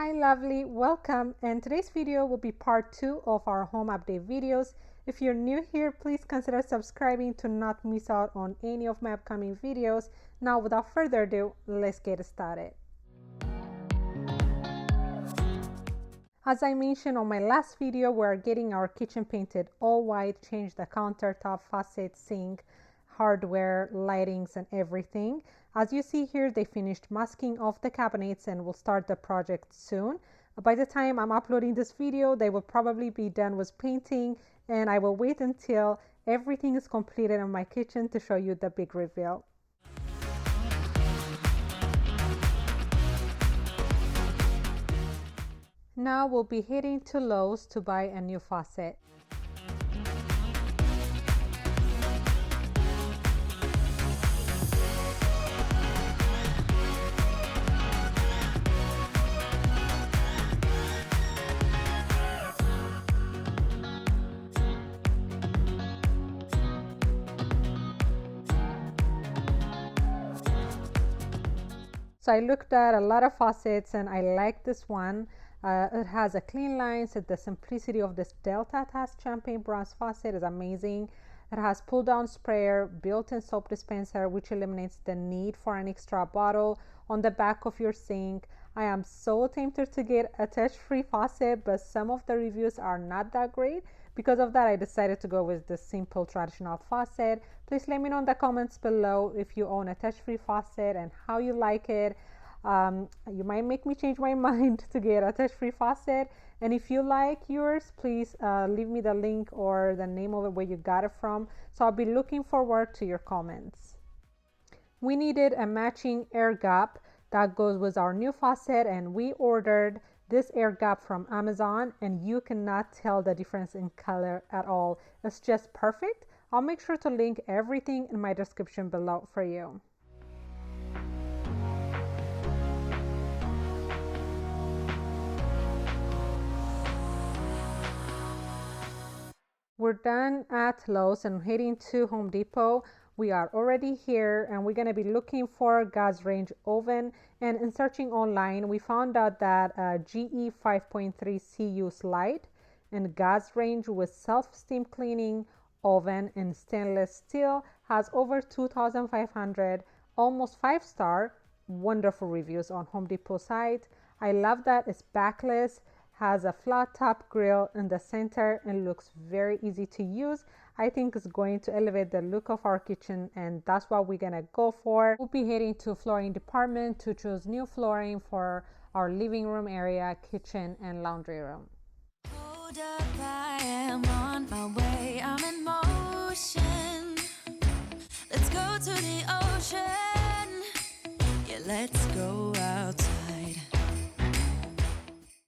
Hi lovely, welcome, and today's video will be part 2 of our home update videos. If you're new here, please consider subscribing to not miss out on any of my upcoming videos. Now without further ado, let's get started. As I mentioned on my last video, we're getting our kitchen painted all white, changed the countertop, faucet, sink, hardware, lightings, and everything. As you see here, they finished masking off the cabinets and will start the project soon. By the time I'm uploading this video, they will probably be done with painting, and I will wait until everything is completed in my kitchen to show you the big reveal. Now we'll be heading to Lowe's to buy a new faucet. So I looked at a lot of faucets and I like this one. It has a clean lines. The simplicity of this Delta Task champagne bronze faucet is amazing. It has pull down sprayer, built-in soap dispenser, which eliminates the need for an extra bottle on the back of your sink. I am so tempted to get a touch-free faucet, but some of the reviews are not that great. Because of that, I decided to go with the simple traditional faucet. Please let me know in the comments below if you own a touch-free faucet and how you like it. You might make me change my mind to get a touch-free faucet. And if you like yours, please leave me the link or the name of it where you got it from. So I'll be looking forward to your comments. We needed a matching air gap that goes with our new faucet, and we ordered this air gap from Amazon, and you cannot tell the difference in color at all. It's just perfect. I'll make sure to link everything in my description below for you. We're done at Lowe's and heading to Home Depot. We are already here and we're going to be looking for a gas range oven, and in searching online we found out that GE 5.3 CU Lite and gas range with self-steam cleaning oven in stainless steel has over 2,500 almost 5-star wonderful reviews on Home Depot site. I love that it's backless, has a flat top grill in the center, and looks very easy to use. I think it's going to elevate the look of our kitchen, and that's what we're gonna go for. We'll be heading to flooring department to choose new flooring for our living room area, kitchen, and laundry room. Hold up, I am on my way, I'm in motion. Let's go to the ocean. Yeah, let's go outside.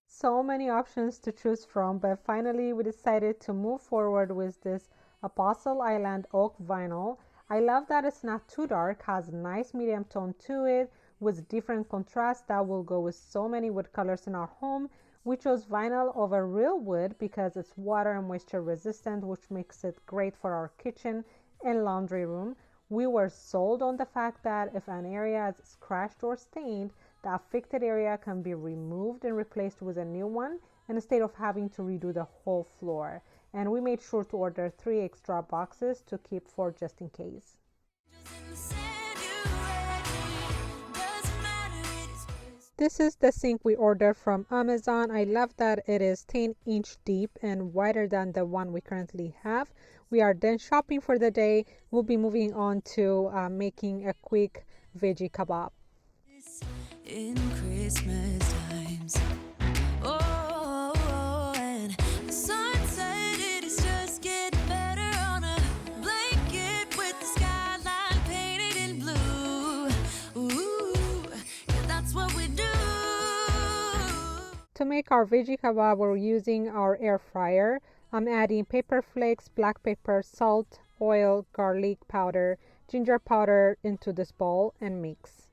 So many options to choose from, but finally we decided to move forward with this Apostle Island oak vinyl. I love that it's not too dark, has nice medium tone to it with different contrasts that will go with so many wood colors in our home. We chose vinyl over real wood because it's water and moisture resistant, which makes it great for our kitchen and laundry room. We were sold on the fact that if an area is scratched or stained, the affected area can be removed and replaced with a new one instead of having to redo the whole floor. And we made sure to order 3 extra boxes to keep for just in case. This is the sink we ordered from Amazon. I love that it is 10-inch deep and wider than the one we currently have. We are done shopping for the day. We'll be moving on to making a quick veggie kebab. In Christmas times, oh, and the sunset, it is just getting better on a blanket with the skyline painted in blue. Ooh, yeah, that's what we do. To make our veggie kebab, we're using our air fryer. I'm adding pepper flakes, black pepper, salt, oil, garlic powder, ginger powder into this bowl and mix.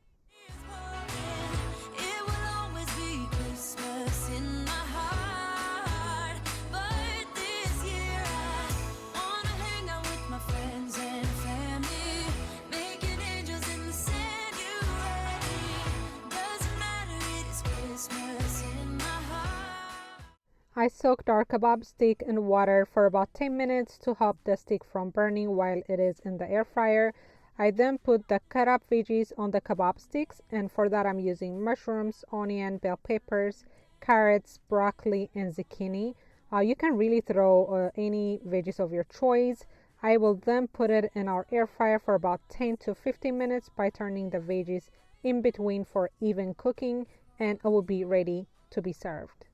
Christmas in I soaked our kebab stick in water for about 10 minutes to help the stick from burning while it is in the air fryer. I then put the cut up veggies on the kebab sticks, and for that I'm using mushrooms, onion, bell peppers, carrots, broccoli, and zucchini. You can really throw any veggies of your choice. I will then put it in our air fryer for about 10 to 15 minutes by turning the veggies in between for even cooking, and it will be ready to be served.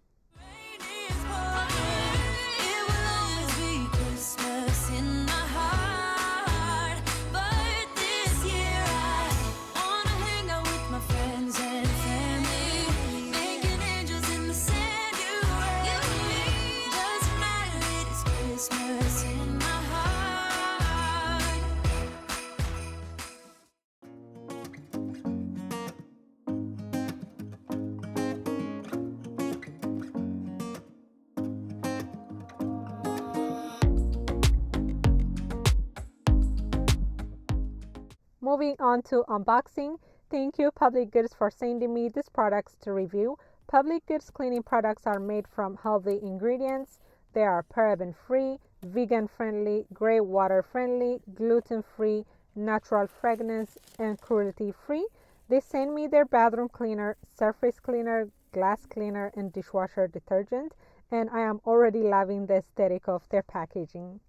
Moving on to unboxing. Thank you Public Goods for sending me these products to review. Public Goods cleaning products are made from healthy ingredients. They are paraben free, vegan friendly, gray water friendly, gluten free, natural fragrance, and cruelty free. They send me their bathroom cleaner, surface cleaner, glass cleaner, and dishwasher detergent, and I am already loving the aesthetic of their packaging.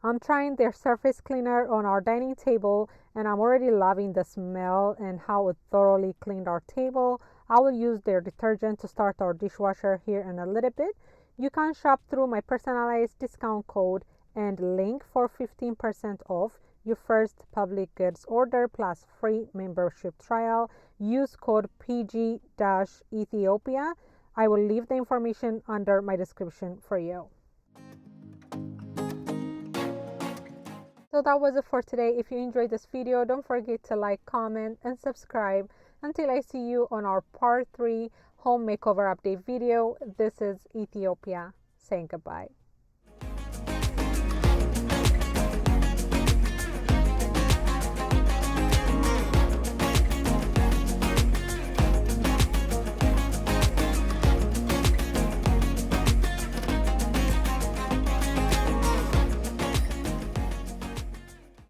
I'm trying their surface cleaner on our dining table, and I'm already loving the smell and how it thoroughly cleaned our table. I will use their detergent to start our dishwasher here in a little bit. You can shop through my personalized discount code and link for 15% off your first Public Goods order plus free membership trial. Use code PG-Ethiopia. I will leave the information under my description for you. So that was it for today. If you enjoyed this video, don't forget to like, comment, and subscribe. Until I see you on our part 3 home makeover update video, this is Ethiopia saying goodbye.